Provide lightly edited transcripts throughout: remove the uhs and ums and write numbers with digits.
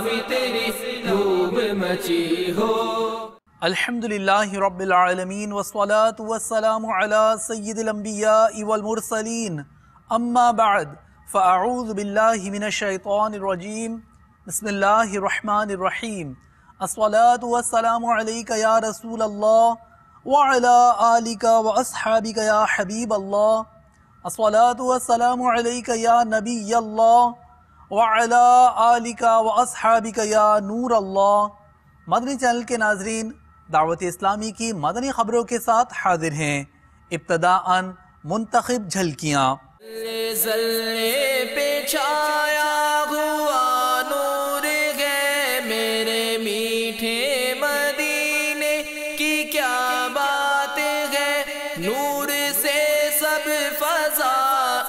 اسلامی تیری دھوم مچی ہو۔ الحمدللہ رب العالمین والصلاة والسلام علی سید الانبیاء والمرسلین، اما بعد فاعوذ باللہ من الشیطان الرجیم، بسم اللہ الرحمن الرحیم۔ الصلاة والسلام علیک یا رسول اللہ وعلی آلک واصحابک یا حبیب اللہ۔ الصلاة والسلام علیک یا نبی اللہ وعلی آلک واصحابک یا نور اللہ۔ مدنی چینل کے ناظرین، دعوت اسلامی کی مدنی خبروں کے ساتھ حاضر ہیں۔ ابتداءً منتخب جھلکیاں۔ زلے پہ چھایا ہوا نور ہے میرے میٹھے مدینے کی، کیا بات ہے نور سے سب فضا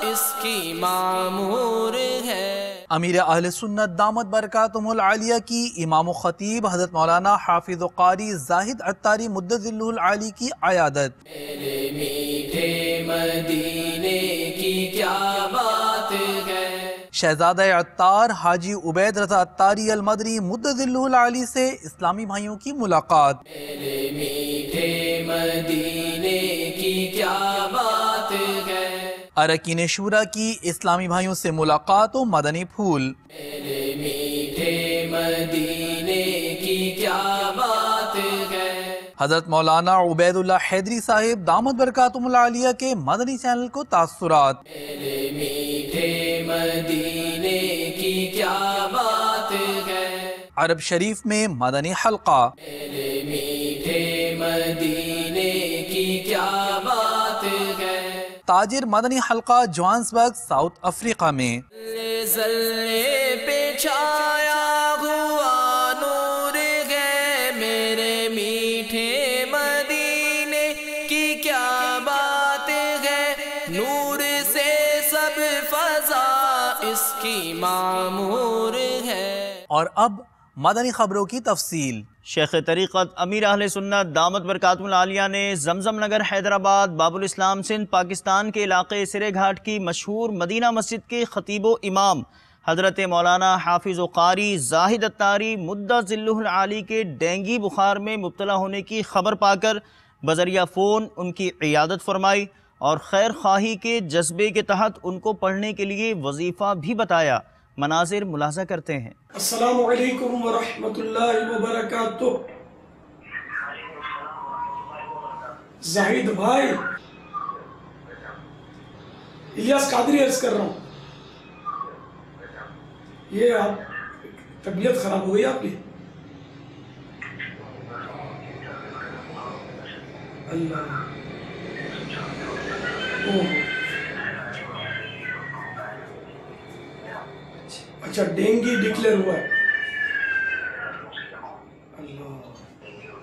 اس کی معمور ہے۔ امیر اہل سنت دامت برکاتہم العالیہ کی امام و خطیب حضرت مولانا حافظ و قاری زاہد عطاری مدد ذلہ العالی کی عیادت۔ میرے میٹھے مدینے کی کیا بات ہے۔ شہزادہ عطار حاجی عبید رضا عطاری المدنی مدد ذلہ العالی سے اسلامی بھائیوں کی ملاقات۔ میرے میٹھے مدینے کی کیا بات ہے۔ اراکین شورا کی اسلامی بھائیوں سے ملاقات و مدنی پھول۔ میرے میٹھے مدینے کی کیا بات ہے۔ حضرت مولانا عبید اللہ حیدری صاحب دامت برکاتہم العالیہ کے مدنی چینل کو تاثرات۔ میرے میٹھے مدینے کی کیا بات ہے۔ عرب شریف میں مدنی حلقہ۔ میرے میٹھے مدینے کی کیا بات ہے۔ تاجر مدنی حلقہ جوہانسبرگ ساؤتھ افریقہ میں۔ زلے پہ چھایا ہوا نور ہے میرے میٹھے مدینے کی، کیا بات ہے نور سے سب فضا اس کی معمور ہے۔ اور اب مدنی خبروں کی تفصیل۔ شیخ طریقت امیر اہل سنت دامت برکاتہم العالیہ نے زمزم نگر حیدرآباد باب الاسلام سندھ پاکستان کے علاقے سرے گھاٹ کی مشہور مدینہ مسجد کے خطیب و امام حضرت مولانا حافظ و قاری زاہد عطاری مدد ذلہ العالی کے ڈینگی بخار میں مبتلا ہونے کی خبر پا کر بذریعہ فون ان کی عیادت فرمائی اور خیر خواہی کے جذبے کے تحت ان کو پڑھنے کے لیے وظیفہ بھی بتایا۔ مناظر ملاحظہ کرتے ہیں۔ السلام علیکم ورحمۃ اللہ وبرکاتہ۔ زاہد بھائی، الیاس قادری عرض کر رہا ہوں، یہ آپ طبیعت خراب ہو گئی آپ کی؟ اللہ، اچھا ڈینگی ڈکلیئر ہوا ہے۔ اللہ،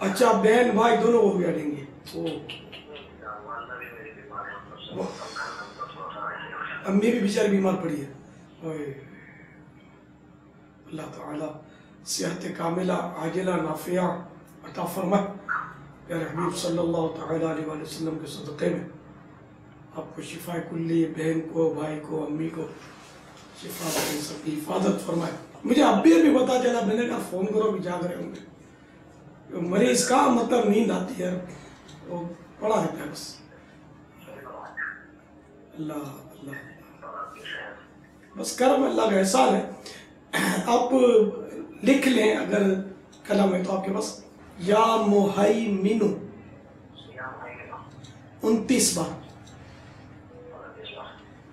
اچھا بہن بھائی دونوں ہو گیا ڈینگی۔ امی بھی بیچاری بیمار پڑی ہے۔ اللہ تعالیٰ صحت کاملہ عاجلہ نافعہ عطا فرمائے۔ پیارے حبیب صلی اللہ تعالیٰ علیہ وسلم کے صدقے میں آپ کو شفا کلی، بہن کو، بھائی کو، امی کو شفا دے، سب کی حفاظت فرمائے۔ مجھے اب بھی پتا چلا، میں نے کہا فون کرو بھی جاگ رہے ہوں گے۔ مریض کا مطلب نیند آتی ہے، وہ پڑا رہتا ہے بس۔ اللہ اللہ بس کرم اللہ کا احسان ہے۔ آپ لکھ لیں اگر قلم ہے تو آپ کے پاس، یا مہیمنو 29 بار،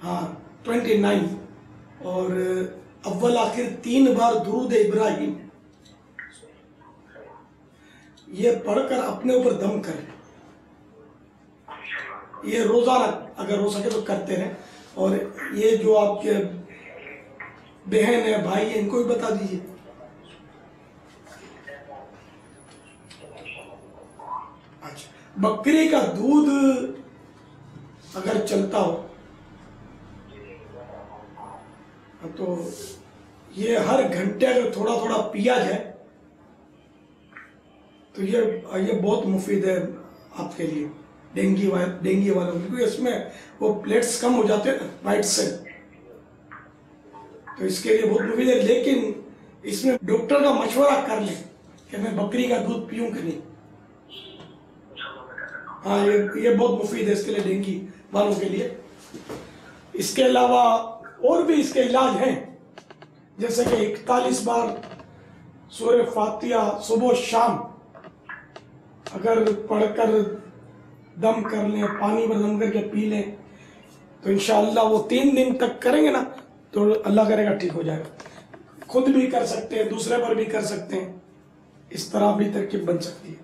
ہاں 29، اور اول آخر 3 بار درود ابراہیم، یہ پڑھ کر اپنے اوپر دم کریں۔ یہ روزانہ اگر ہو سکے تو کرتے رہیں، اور یہ جو آپ کے بہن ہے، بھائی ہے، ان کو بھی بتا دیجیے۔ اچھا، بکری کا دودھ اگر چلتا ہو تو یہ ہر گھنٹے اگر تھوڑا تھوڑا پیا جائے تو یہ بہت مفید ہے آپ کے لیے، ڈینگی والوں کیونکہ اس میں وہ پلیٹس کم ہو جاتے ہیں نا وائٹ سے، تو اس کے لیے بہت مفید ہے۔ لیکن اس میں ڈاکٹر کا مشورہ کر لیں کہ میں بکری کا دودھ پیوں کہ نہیں. ہاں یہ بہت مفید ہے اس کے لیے، ڈینگی والوں کے لیے. اس کے علاوہ اور بھی اس کے علاج ہیں، جیسے کہ 41 بار سورہ فاتحہ صبح و شام اگر پڑھ کر دم کر لیں، پانی پر دم کر کے پی لیں تو انشاءاللہ وہ 3 دن تک کریں گے نا تو اللہ کرے گا ٹھیک ہو جائے گا. خود بھی کر سکتے ہیں، دوسرے پر بھی کر سکتے ہیں، اس طرح بھی ترکیب بن سکتی ہے.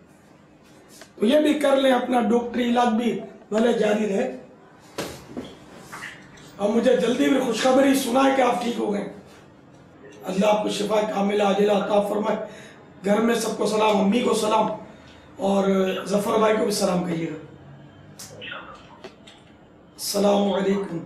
تو یہ بھی کر لیں، اپنا ڈاکٹری علاج بھی بھلے جاری رہے. اور مجھے جلدی بھی خوشخبری سنا ہے کہ آپ ٹھیک ہو گئے. اللہ آپ کو شفا کاملہ عاجلہ عطا فرمائے. گھر میں سب کو سلام، امی کو سلام اور ظفر بھائی کو بھی سلام کہیے گا. السلام علیکم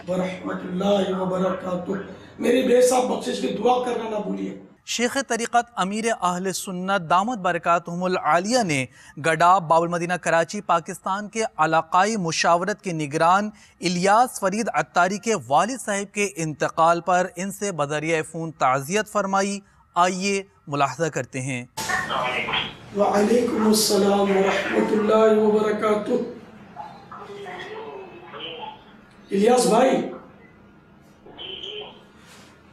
ورحمۃ اللہ وبرکاتہ. میری بے حساب بخشش کی دعا کرنا نہ بھولیے. شیخ طریقت امیر اہل سنت دامت برکاتہم العالیہ نے گڈا باب المدینہ کراچی پاکستان کے علاقائی مشاورت کے نگران الیاس فرید عطاری کے والد صاحب کے انتقال پر ان سے بذریعہ فون تعزیت فرمائی. آئیے ملاحظہ کرتے ہیں. وعلیکم السلام ورحمۃ اللہ وبرکاتہ. الیاس بھائی،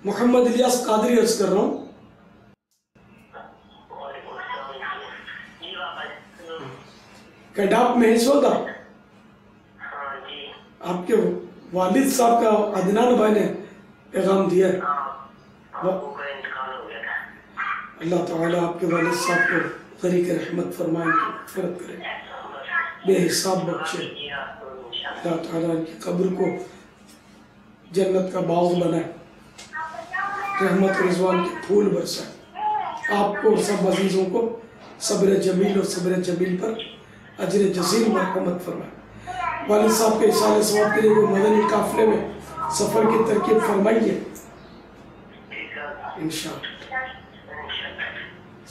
محمد الیاس قادری عرض کر رہا ہوں. کیڈاپ میں اس وقت آپ کے والد صاحب کا عدنان بھائی نے پیغام دیا ہے. اللہ تعالیٰ آپ کے والد صاحب کو غریق رحمت فرمائے، مغفرت کرے، بے حساب بخشے. اللہ تعالیٰ ان کی قبر کو جنت کا باغ بنائے، رحمت و رضوان کے پھول برسائے. آپ کو سب عزیزوں کو صبر جمیل اور صبر جمیل پر اجر جزیل مرحمت فرمائے. والد صاحب کے اصال ثواب کے لیے وہ مدنی قافلے میں سفر کی ترکیب فرمائیے انشاءاللہ.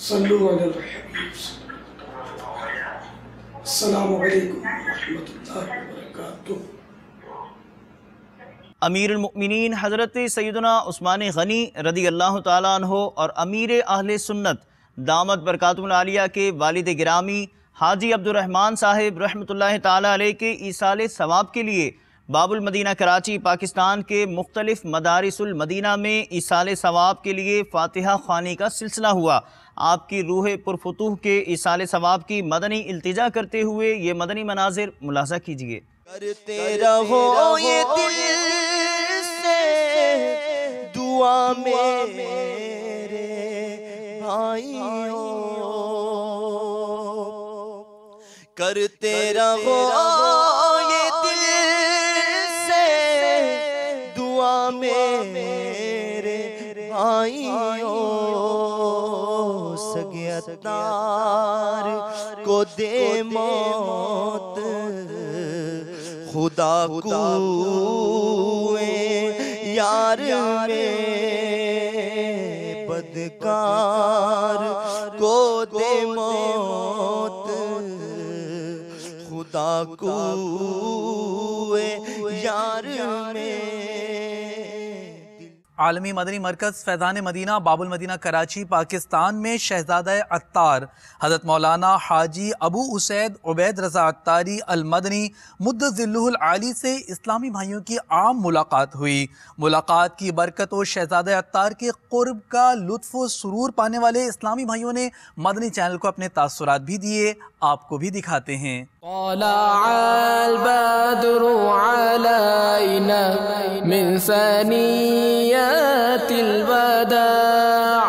صلو علی الحبیب. السلام علیکم ورحمۃ اللہ وبرکاتہ. امیر المؤمنین حضرت سیدنا عثمان غنی رضی اللہ تعالیٰ عنہ اور امیر اہل سنت دامت برکاتہم العالیہ کے والد گرامی حاجی عبد الرحمن صاحب رحمۃ اللہ تعالیٰ علیہ کے ایصال ثواب کے لیے باب المدینہ کراچی پاکستان کے مختلف مدارس المدینہ میں ایصال ثواب کے لیے فاتحہ خوانی کا سلسلہ ہوا. آپ کی روح پرفتوح کے ایصال ثواب کی مدنی التجا کرتے ہوئے یہ مدنی مناظر ملاحظہ کیجیے. کرتے رہو یہ دل سے دعا میرے بھائیوں، کرتے رہو یہ دل سے دعا میرے بھائیوں. سگے عطار کو دے موت، خدا کوئے یار میں بدکار کو دے موت، خدا کوئے یار میں. عالمی مدنی مرکز فیضان مدینہ باب المدینہ کراچی پاکستان میں شہزادہ عطار حضرت مولانا حاجی ابو اسید عبید رضا عطاری المدنی مد ظلہ العالی سے اسلامی بھائیوں کی عام ملاقات ہوئی. ملاقات کی برکت و شہزادہ عطار کے قرب کا لطف و سرور پانے والے اسلامی بھائیوں نے مدنی چینل کو اپنے تاثرات بھی دیے. آپ کو بھی دکھاتے ہیں. طلع البدر علينا من ثنيات الوداع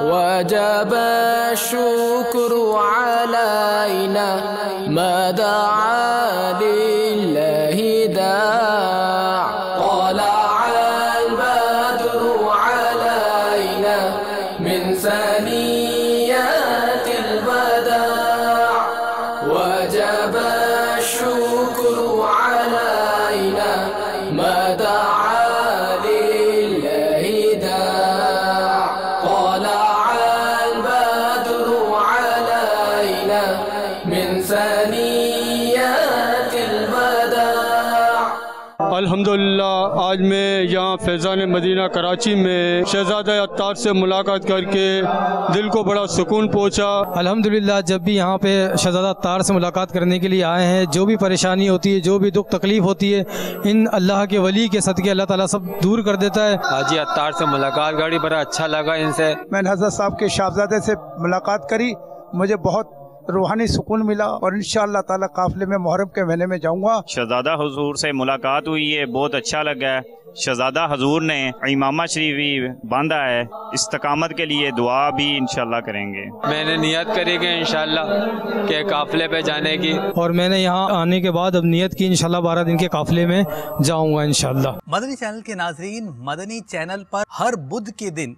وجب الشكر علينا ما دعا لله داع. طلع البدر علينا من ثنيات الوداع وجب الشكر علينا ما دعا لله داع. طلع البدر علينا من ثنيات الوداع. الحمدللہ آج میں یہاں فیضان مدینہ کراچی میں شہزادہ عطار سے ملاقات کر کے دل کو بڑا سکون پہنچا۔ الحمدللہ جب بھی یہاں پہ شہزادہ عطار سے ملاقات کرنے کے لیے آئے ہیں، جو بھی پریشانی ہوتی ہے، جو بھی دکھ تکلیف ہوتی ہے، ان اللہ کے ولی کے صدقے اللہ تعالیٰ سب دور کر دیتا ہے۔ حاجی عطار سے ملاقات کری، بڑا اچھا لگا ان سے۔ میں نے حضرت صاحب کے شاہزادے سے ملاقات کری، مجھے بہت روحانی سکون ملا اور انشاءاللہ تعالی قافلے میں محرم کے مہینے میں جاؤں گا۔ شہزادہ حضور سے ملاقات ہوئی ہے، بہت اچھا لگا ہے۔ شہزادہ حضور نے امامہ شریف بھی باندھا ہے، استقامت کے لیے دعا بھی انشاءاللہ کریں گے۔ میں نے نیت کری کہ انشاءاللہ کہ قافلے پہ جانے کی، اور میں نے یہاں آنے کے بعد اب نیت کی انشاءاللہ 12 دن کے قافلے میں جاؤں گا انشاءاللہ۔ مدنی چینل کے ناظرین، مدنی چینل پر ہر بدھ کے دن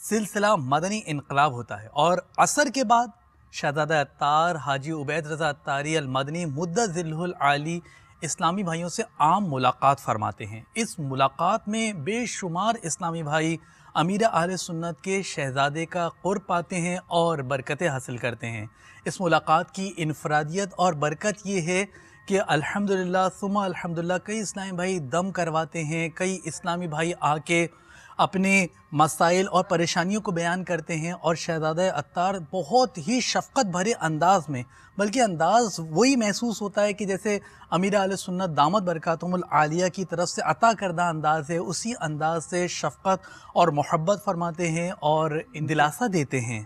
سلسلہ مدنی انقلاب ہوتا ہے اور عصر کے بعد شہزادہ عطار حاجی عبید رضا عطاری المدنی مدت ذلہ العالی اسلامی بھائیوں سے عام ملاقات فرماتے ہیں۔ اس ملاقات میں بے شمار اسلامی بھائی امیر اہل سنت کے شہزادے کا قرب پاتے ہیں اور برکتیں حاصل کرتے ہیں۔ اس ملاقات کی انفرادیت اور برکت یہ ہے کہ الحمدللہ ثم الحمدللہ کئی اسلامی بھائی دم کرواتے ہیں، کئی اسلامی بھائی آ کے اپنے مسائل اور پریشانیوں کو بیان کرتے ہیں، اور شہزادہ عطار بہت ہی شفقت بھرے انداز میں، بلکہ انداز وہی محسوس ہوتا ہے کہ جیسے امیر اہل سنت دامت برکاتہم العالیہ کی طرف سے عطا کردہ انداز ہے، اسی انداز سے شفقت اور محبت فرماتے ہیں اور دلاسا دیتے ہیں۔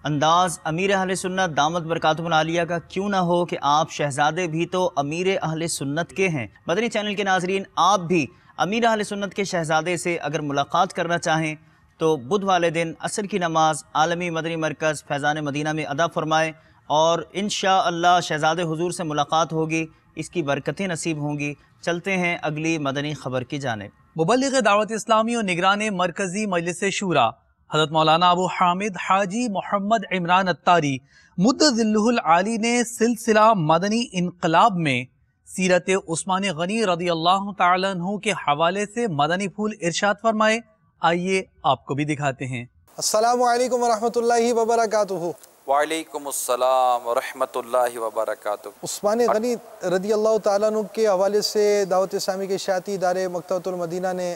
انداز امیر اہل سنت دامت برکاتہم العالیہ کا کیوں نہ ہو کہ آپ شہزادے بھی تو امیر اہل سنت کے ہیں۔ مدنی چینل کے ناظرین، آپ بھی امیر اہل سنت کے شہزادے سے اگر ملاقات کرنا چاہیں تو بدھ والے دن عصر کی نماز عالمی مدنی مرکز فیضان مدینہ میں ادا فرمائیں، اور انشاءاللہ شہزادے حضور سے ملاقات ہوگی، اس کی برکتیں نصیب ہوں گی۔ چلتے ہیں اگلی مدنی خبر کی جانب۔ مبلغ دعوت اسلامی اور نگران مرکزی مجلس شورا حضرت مولانا ابو حامد حاجی محمد عمران عطاری مدت ذلہ العالی نے سلسلہ مدنی انقلاب میں سیرت عثمان غنی رضی اللہ تعالیٰ عنہ کے حوالے سے مدنی پھول ارشاد فرمائے۔ آئیے آپ کو بھی دکھاتے ہیں۔ السلام علیکم ورحمۃ اللہ وبرکاتہ۔ وعلیکم السلام ورحمۃ اللہ وبرکاتہ۔ عثمان غنی رضی اللہ تعالیٰ عنہ کے حوالے سے دعوت اسلامی کے اشاعتی ادارے مکتبۃ المدینہ نے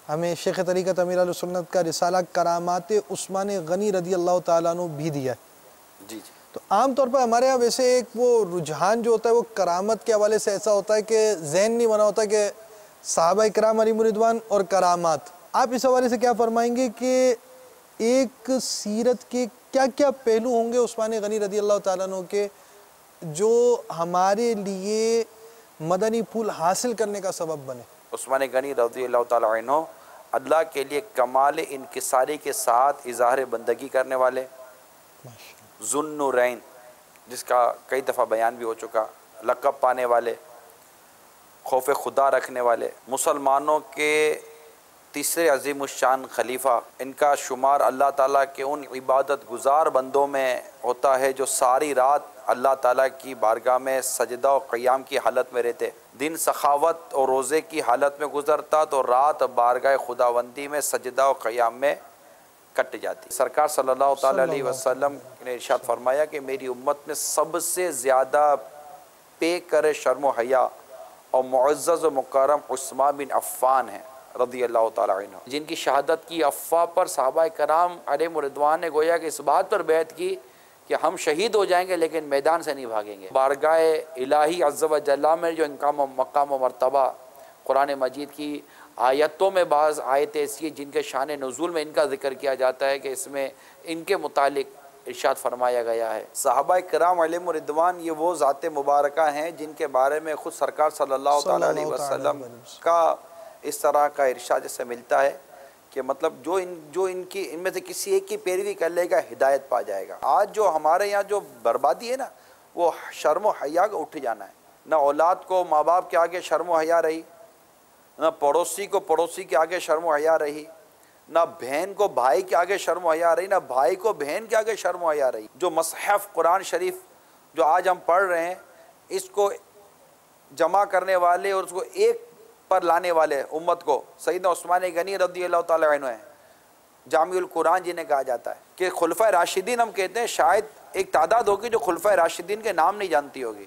ہمیں شیخ طریقت امیر اہل سنت کا رسالہ کرامات عثمان غنی رضی اللہ تعالیٰ عنہ بھی دیا ہے۔ جی تو عام طور پر ہمارے یہاں ویسے ایک وہ رجحان جو ہوتا ہے وہ کرامت کے حوالے سے ایسا ہوتا ہے کہ ذہن نہیں بنا ہوتا کہ صحابہ کرام علیہم رضوان اور کرامات۔ آپ اس حوالے سے کیا فرمائیں گے کہ ایک سیرت کے کیا کیا پہلو ہوں گے عثمان غنی رضی اللہ تعالیٰ عنہ کے جو ہمارے لیے مدنی پھول حاصل کرنے کا سبب بنے؟ عثمان غنی رضی اللہ تعالیٰ عنہ اللہ کے لیے کمال انکساری کے ساتھ اظہار بندگی کرنے والے، ذو النورین جس کا کئی دفعہ بیان بھی ہو چکا، لقب پانے والے، خوف خدا رکھنے والے، مسلمانوں کے تیسرے عظیم الشان خلیفہ۔ ان کا شمار اللہ تعالیٰ کے ان عبادت گزار بندوں میں ہوتا ہے جو ساری رات اللہ تعالیٰ کی بارگاہ میں سجدہ و قیام کی حالت میں رہتے، دن سخاوت اور روزے کی حالت میں گزرتا تو رات بارگاہ خداوندی میں سجدہ و قیام میں کٹ جاتی۔ سرکار صلی اللہ تعالیٰ علیہ وسلم نے ارشاد فرمایا کہ میری امت میں سب سے زیادہ پے کرے شرم و حیا اور معزز و مکرم عثمان بن عفان ہیں رضی اللہ تعالیٰ عنہ، جن کی شہادت کی افواہ پر صحابہ کرام علیہم رضوان نے گویا کہ اس بات پر بیعت کی کہ ہم شہید ہو جائیں گے لیکن میدان سے نہیں بھاگیں گے۔ بارگاہ الہی عز و جل میں جو ان کا مقام و مرتبہ قرآن مجید کی آیتوں میں بعض آیتیں ایسی ہیں جن کے شان نزول میں ان کا ذکر کیا جاتا ہے کہ اس میں ان کے متعلق ارشاد فرمایا گیا ہے۔ صحابہ کرام علیہم رضوان یہ وہ ذات مبارکہ ہیں جن کے بارے میں خود سرکار صلی اللہ تعالیٰ علیہ وسلم کا اس طرح کا ارشاد جسے ملتا ہے کہ مطلب جو ان میں سے کسی ایک کی پیروی کر لے گا ہدایت پا جائے گا۔ آج جو ہمارے یہاں جو بربادی ہے نا وہ شرم و حیا کا اٹھ جانا ہے۔ نہ اولاد کو ماں باپ کے آگے شرم و حیا رہی، نہ پڑوسی کو پڑوسی کے آگے شرم و حیا رہی، نہ بہن کو بھائی کے آگے شرم و حیا رہی، نہ بھائی کو بہن کے آگے شرم و حیا رہی۔ جو مصحف قرآن شریف جو آج ہم پڑھ رہے ہیں اس کو جمع کرنے والے اور اس کو ایک پر لانے والے امت کو سیدنا عثمان غنی رضی اللہ تعالیٰ عنہ ہیں۔ جامع القرآن جنہیں کہا جاتا ہے کہ خلفائے راشدین ہم کہتے ہیں، شاید ایک تعداد ہوگی جو خلفائے راشدین کے نام نہیں جانتی ہوگی،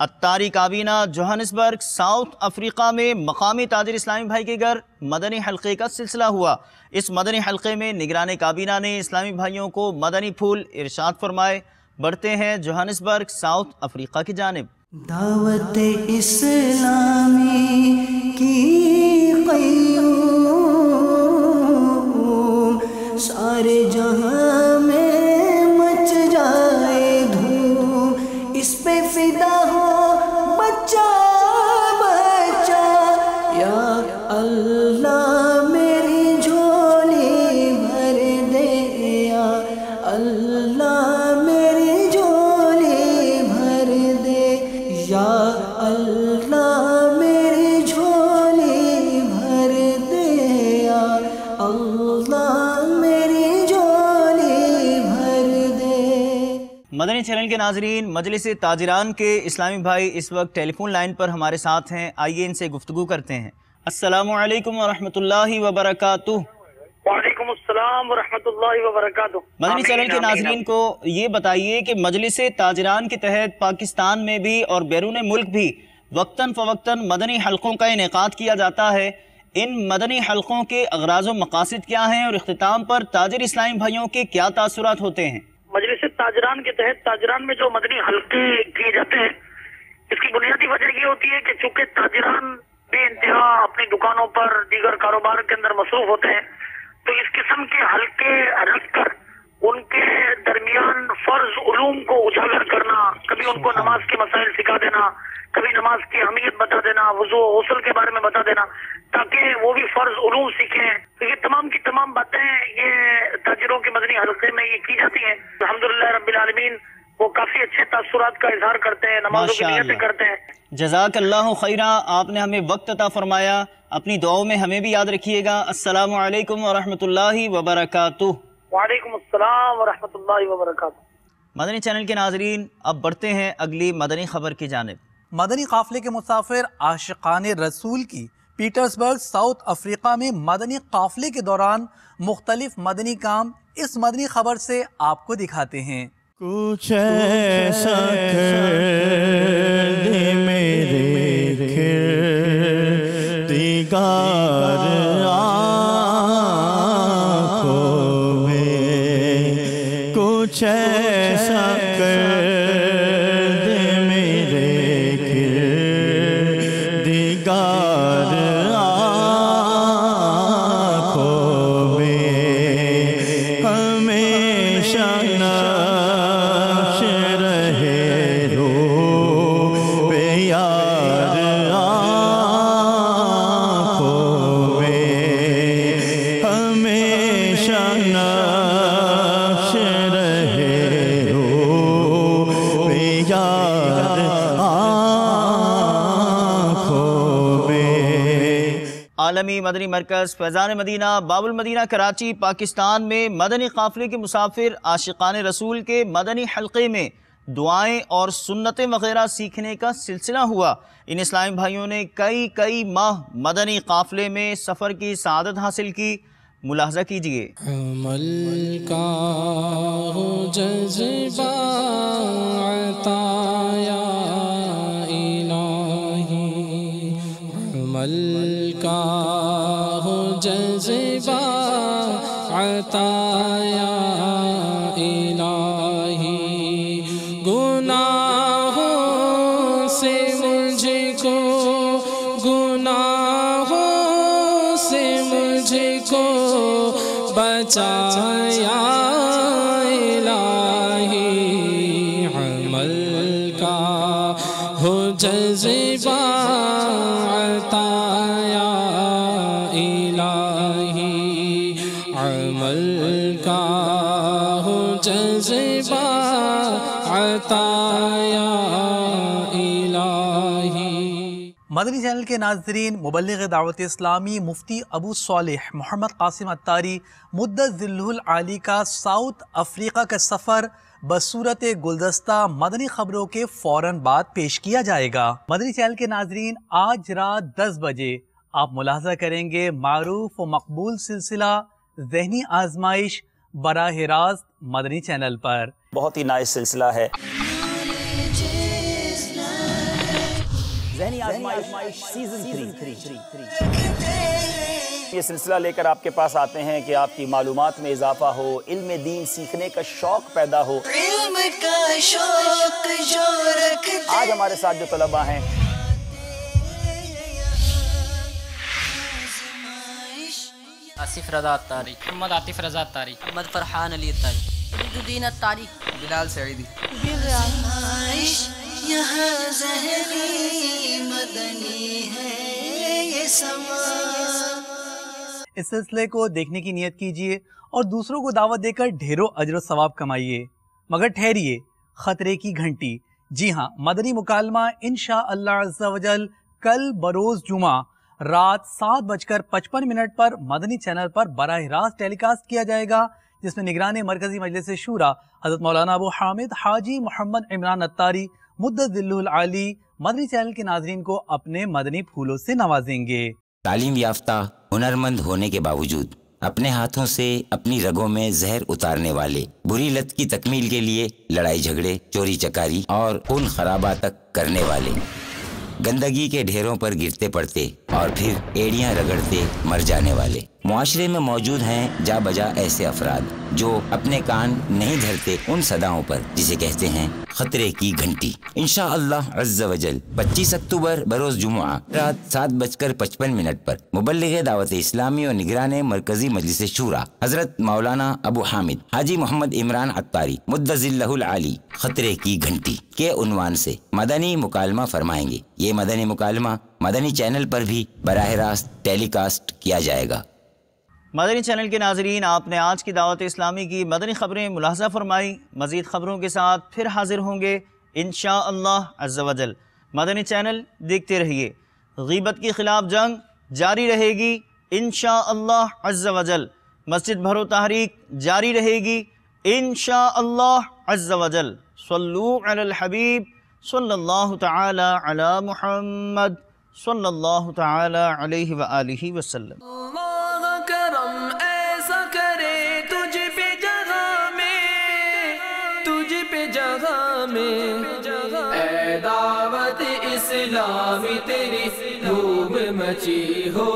اتاری کابینہ جوہانسبرگ ساؤتھ افریقہ میں مقامی تاجر اسلامی بھائی کے گھر مدنی حلقے کا سلسلہ ہوا۔ اس مدنی حلقے میں نگران کابینہ نے اسلامی بھائیوں کو مدنی پھول ارشاد فرمائے۔ بڑھتے ہیں جوہانسبرگ ساؤتھ افریقہ کی جانب۔ دعوت اسلامی کی قیوم سارے جہاں میں مچ جائے دھوم، اس پہ فدا ہو بچہ بچہ، یا اللہ میری جھولی بھر دے، یا اللہ میری جھولی بھر دے، یا اللہ میری جھولی بھر دے، یا اللہ میری جھولی بھر دے۔ مدنی چینل کے ناظرین، مجلس تاجران کے اسلامی بھائی اس وقت ٹیلی فون لائن پر ہمارے ساتھ ہیں، آئیے ان سے گفتگو کرتے ہیں۔ السلام علیکم ورحمۃ اللہ وبرکاتہ۔ وعلیکم السلام ورحمۃ اللہ وبرکاتہ۔ مدنی چینل کے ناظرین کو یہ بتائیے کہ مجلس تاجران کے تحت پاکستان میں بھی اور بیرون ملک بھی وقتاً فوقتاً مدنی حلقوں کا انعقاد کیا جاتا ہے۔ ان مدنی حلقوں کے اغراض و مقاصد کیا ہیں اور اختتام پر تاجر اسلامی بھائیوں کے کیا تاثرات ہوتے ہیں؟ مجلس تاجران کے تحت تاجران میں جو مدنی حلقے کیے جاتے ہیں، اس کی بنیادی وجہ یہ ہوتی ہے کہ چونکہ تاجران بے انتہا اپنی دکانوں پر دیگر کاروبار کے اندر مصروف ہوتے ہیں، تو اس قسم کے حلقے رکھ کر ان کے درمیان فرض علوم کو اجاگر کرنا، کبھی ان کو نماز کے مسائل سکھا دینا، کبھی نماز کی اہمیت بتا دینا، وضو و غسل کے بارے میں بتا دینا، تاکہ وہ بھی فرض علوم سیکھیں۔ تو یہ تمام کی تمام باتیں یہ تاجروں کے مدنی حلقے میں یہ کی جاتی ہیں۔ الحمدللہ رب العالمین وہ کافی اچھے تاثرات کا اظہار کرتے ہیں، نمازوں کی نیتیں کرتے ہیں۔ جزاک اللہ خیرہ، آپ نے ہمیں وقت عطا فرمایا، اپنی دعاؤں میں ہمیں بھی یاد رکھیے گا۔ السلام علیکم ورحمۃ اللہ وبرکاتہ۔ وعلیکم السلام ورحمۃ اللہ وبرکاتہ۔ مدنی چینل کے ناظرین، اب بڑھتے ہیں اگلی مدنی خبر کی جانب۔ مدنی قافلے کے مسافر عاشقان رسول کی پیٹرسبرگ ساؤتھ افریقہ میں مدنی قافلے کے دوران مختلف مدنی کام اس مدنی خبر سے آپ کو دکھاتے ہیں۔ کچھ ایسا کر دے میرے دیگر آنکھوں میں، کچھ ایسا کر دے میرے دیگر آنکھوں میں، ہمیشہ نقش رہے رو پہ یار آنکھوں میں، ہمیشہ نقش رہے رو پہ یار آنکھوں میں۔ عالمی مدنی مرکز فیضان مدینہ باب المدینہ کراچی پاکستان میں مدنی قافلے کے مسافر عاشقان رسول کے مدنی حلقے میں دعائیں اور سنتیں وغیرہ سیکھنے کا سلسلہ ہوا۔ ان اسلامی بھائیوں نے کئی ماہ مدنی قافلے میں سفر کی سعادت حاصل کی۔ ملاحظہ کیجئے۔ عمل کا ہو جذبہ عطا یا الہی، عمل کا ہو جذبہ عطا یا الہی، گناہوں سے مجھ کو، گناہوں سے مجھ کو بچایا الہی، عمل کا ہو جذبہ عطا یا الہی، عمل کا ہو جذبہ عطا یا الہی۔ مدنی چینل کے ناظرین، مبلغ دعوت اسلامی مفتی ابو صالح محمد قاسم اتاری مدت ذلہ العالی کا ساؤتھ افریقہ کا سفر بصورت گلدستہ مدنی خبروں کے فوراً بعد پیش کیا جائے گا۔ مدنی چینل کے ناظرین، آج رات 10 بجے آپ ملاحظہ کریں گے معروف و مقبول سلسلہ ذہنی آزمائش براہ راست مدنی چینل پر۔ بہت ہی نائس سلسلہ ہے۔ سیزن 3 یہ سلسلہ لے کر آپ کے پاس آتے ہیں کہ آپ کی معلومات میں اضافہ ہو، علم دین سیکھنے کا شوق پیدا ہو۔ علم کا شوق جو رکھتے آج ہمارے ساتھ جو طلبہ ہیں آصف رضا الطاری، محمد عاطف رضا الطاری، محمد فرحان علی الطاری، عبد الدین الطاری، بلال سعیدی۔ یہاں ذہنی مدنی ہے یہ سما۔ اس سلسلے کو دیکھنے کی نیت کیجیے اور دوسروں کو دعوت دے کر ڈھیروں اجر و ثواب کمائیے، مگر ٹھہریے، خطرے کی گھنٹی۔ جی ہاں، مدنی مکالمہ انشاءاللہ عز و جل کل بروز جمعہ رات 7:55 پر مدنی چینل پر براہ راست ٹیلی کاسٹ کیا جائے گا، جس میں نگران مرکزی مجلس شورا حضرت مولانا ابو حامد حاجی محمد عمران الطاری مدد ذلہ العالی مدنی چینل کے ناظرین کو اپنے مدنی پھولوں سے نوازیں گے۔ تعلیم یافتہ ہنرمند ہونے کے باوجود اپنے ہاتھوں سے اپنی رگوں میں زہر اتارنے والے، بری لت کی تکمیل کے لیے لڑائی جھگڑے، چوری چکاری اور خون خرابہ تک کرنے والے، گندگی کے ڈھیروں پر گرتے پڑتے اور پھر ایڑیاں رگڑتے مر جانے والے، معاشرے میں موجود ہیں جا بجا ایسے افراد جو اپنے کان نہیں دھرتے ان صداؤں پر جسے کہتے ہیں خطرے کی گھنٹی۔ انشاءاللہ عز و جل 25 اکتوبر بروز جمعہ رات 7:55 پر مبلغ دعوت اسلامی اور نگران مرکزی مجلس شورا حضرت مولانا ابو حامد حاجی محمد عمران الطاری مدد ذلہ العالی خطرے کی گھنٹی کے عنوان سے مدنی مکالمہ فرمائیں گے۔ یہ مدنی مکالمہ مدنی چینل پر بھی براہ راست ٹیلی کاسٹ کیا جائے گا۔ مدنی چینل کے ناظرین، آپ نے آج کی دعوت اسلامی کی مدنی خبریں ملاحظہ فرمائی۔ مزید خبروں کے ساتھ پھر حاضر ہوں گے انشاءاللہ عز و جل۔ مدنی چینل دیکھتے رہیے۔ غیبت کے خلاف جنگ جاری رہے گی انشاءاللہ عز و جل۔ مسجد بھرو تحریک جاری رہے گی انشاءاللہ عز و جل۔ صلو علی الحبیب صلی اللہ تعالی علی محمد صلی اللہ تعالی علیہ وآلہ وسلم۔ کرم ایسا کرے تجھ پہ جگہ میں، تجھ پہ جگہ میں، اے دعوت اسلامی تیری دھوم مچی ہو۔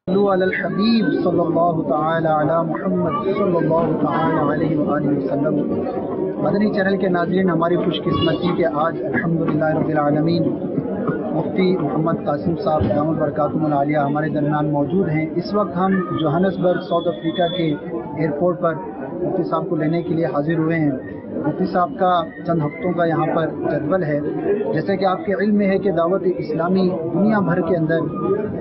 صلو علی الحبیب صلی اللہ تعالی علی محمد صلی اللہ تعالی علیہ وآلہ وسلم۔ مدنی چینل کے ناظرین، ہماری خوش قسمتی کہ آج الحمدللہ رب العالمین مفتی محمد قاسم صاحب دامت برکاتہم العالیہ ہمارے درمیان موجود ہیں۔ اس وقت ہم جوہانسبرگ ساؤتھ افریقہ کے ایئرپورٹ پر مفتی صاحب کو لینے کے لیے حاضر ہوئے ہیں۔ مفتی صاحب کا چند ہفتوں کا یہاں پر جدول ہے۔ جیسے کہ آپ کے علم میں ہے کہ دعوت اسلامی دنیا بھر کے اندر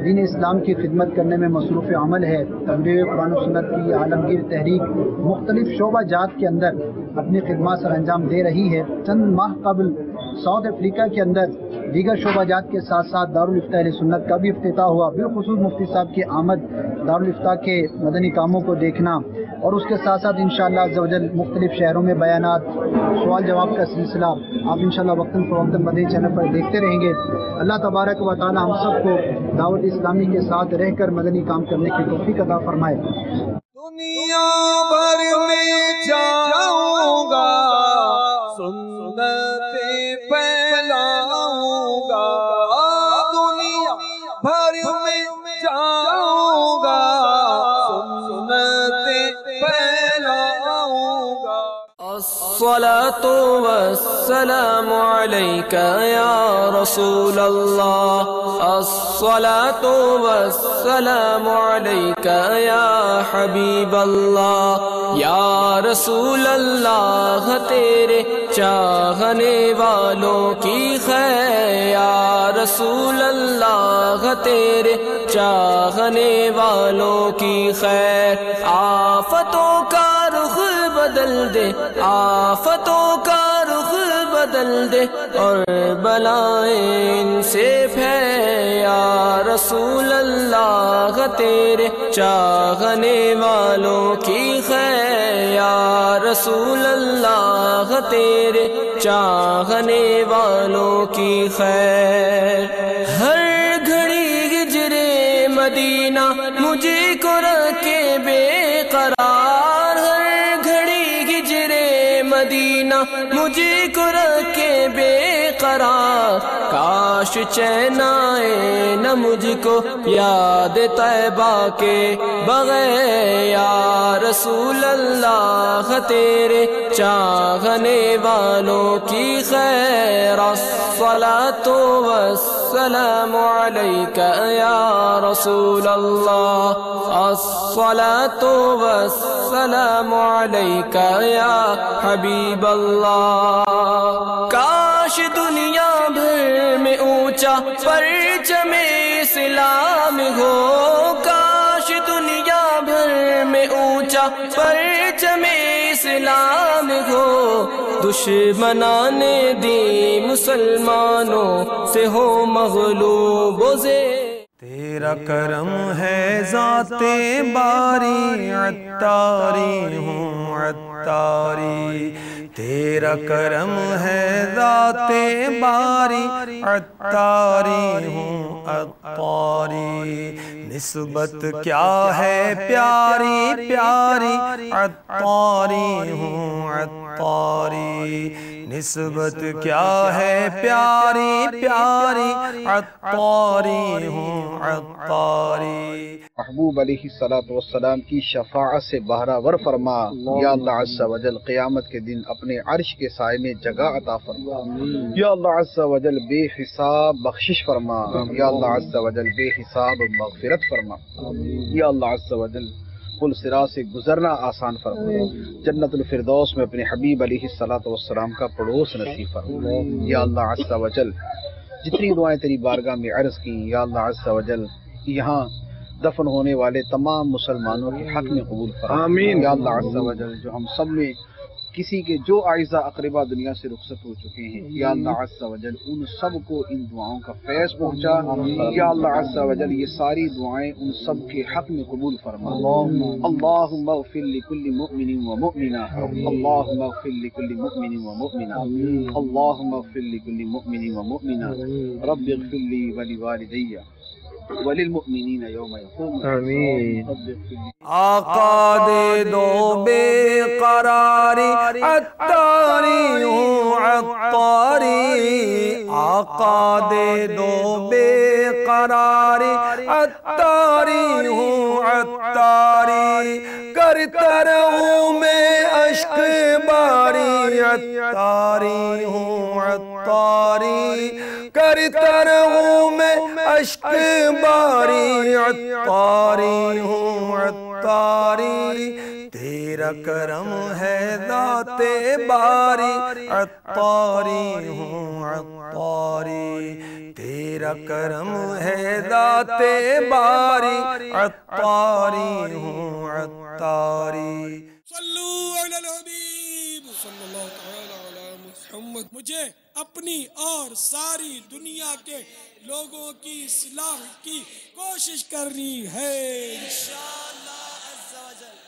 دین اسلام کی خدمت کرنے میں مصروف عمل ہے۔ تبلیغ قرآن و سنت کی عالمگیر تحریک مختلف شعبہ جات کے اندر اپنی خدمات سر انجام دے رہی ہے۔ چند ماہ قبل ساؤتھ افریقہ کے اندر دیگر شعبہ جات کے ساتھ ساتھ دارالفتہ اہل سنت کا بھی افتتاح ہوا۔ بالخصوص مفتی صاحب کی آمد دارالفتہ کے مدنی کاموں کو دیکھنا اور اس کے ساتھ ساتھ انشاءاللہ عز و جل مختلف شہروں میں بیانات، سوال جواب کا سلسلہ آپ انشاءاللہ وقتاً فوقتاً مدنی چینل پر دیکھتے رہیں گے۔ اللہ تبارک و تعالی ہم سب کو دعوت اسلامی کے ساتھ رہ کر مدنی کام کرنے کی توفیق عطا فرمائے۔ دنیا بھر میں جاؤں گا، سنتیں پھیلاؤں گا، دنیا بھر میں جاؤں گا، سنتیں پھیلاؤں گا۔ الصلاة والسلام علیک یا رسول اللہ، الصلاة والسلام علیک یا حبیب اللہ، یا رسول اللہ تیرے چاہنے والوں کی خیر، یا رسول اللہ تیرے چاہنے والوں کی خیر۔ آفتوں کا رخ بدل دے، آفتوں کا رخ بدل دے اور بلائیں ان سے پھیر، یا رسول اللہ تیرے چاہنے والوں کی خیر، یا رسول اللہ تیرے چاہنے والوں کی خیر۔ ہر گھڑی ہجرے مدینہ مجھے کو رکھے بے قرار، ہر گھڑی ہجرے مدینہ مجھے کو رکھے بے قرار، کاش چین آئے نہ مجھ کو یاد طیبہ کے بغیر یا رسول اللہ تیرے چاہنے والوں کی خیر الصلاۃ والسلام علیک یا رسول اللہ الصلاۃ والسلام علیک یا حبیب اللہ کاش دنیا بھر میں اونچا پرچم اسلام ہو کاش دنیا بھر میں اونچا پرچم اسلام ہو دشمنان دین مسلمانوں سے ہو مغلوب و تیرا کرم ہے ذات باری عطاری ہوں عطاری تیرا کرم ہے ذات باری عطاری ہوں عطاری نسبت کیا ہے پیاری پیاری عطاری ہوں عطاری نسبت کیا ہے پیاری پیاری عطاری ہوں عطاری محبوب علیہ الصلوۃ والسلام کی شفاعت سے بہرہ ور فرما یا اللہ عز و جل قیامت کے دن اپنے عرش کے سائے میں جگہ عطا فرما یا اللہ عز و جل بے حساب بخشش فرما یا اللہ عز و جل بے حساب مغفرت فرما یا اللہ عز و جل پل صراط سے گزرنا آسان فرما جنت الفردوس میں اپنے حبیب علیہ الصلوۃ والسلام کا پڑوس نصیب فرما یا اللہ عز و جل جتنی دعائیں تیری بارگاہ میں عرض کی یا اللہ عز و جل یہاں دفن ہونے والے تمام مسلمانوں کے حق میں قبول فرما آمین یا اللہ عز و جل جو ہم سب میں کسی کے جو اعزاء اقربا دنیا سے رخصت ہو چکے ہیں یا اللہ عز و جل ان سب کو ان دعاؤں کا فیض پہنچا یا اللہ عز و جل یہ ساری دعائیں ان سب کے حق میں قبول فرما اللہم اغفر لکل مؤمن و مؤمنہ اللہم اغفر لکل مؤمن و مؤمنہ اللہم اغفر لکل مؤمن و مؤمنہ رب اغفر لی ولوالدی وللمؤمنین یوم یقوم آمین آقا دے دو بے قراری عطاری ہوں عطاری آقا دے دو بے قراری عطاری ہوں عطاری کرتا رہوں میں عشق باری عطاری ہوں عطاری کرتا رہوں میں عشق باری عطاری ہوں عطاری تیرا کرم ہے ذات باری عطاری ہوں عطاری تیرا کرم ہے ذات باری عطاری ہوں عطاری صلو علی الحبیب صلی اللہ تعالی علی محمد مجھے اپنی اور ساری دنیا کے لوگوں کی اصلاح کی کوشش کرنی ہے انشاءاللہ عز و جل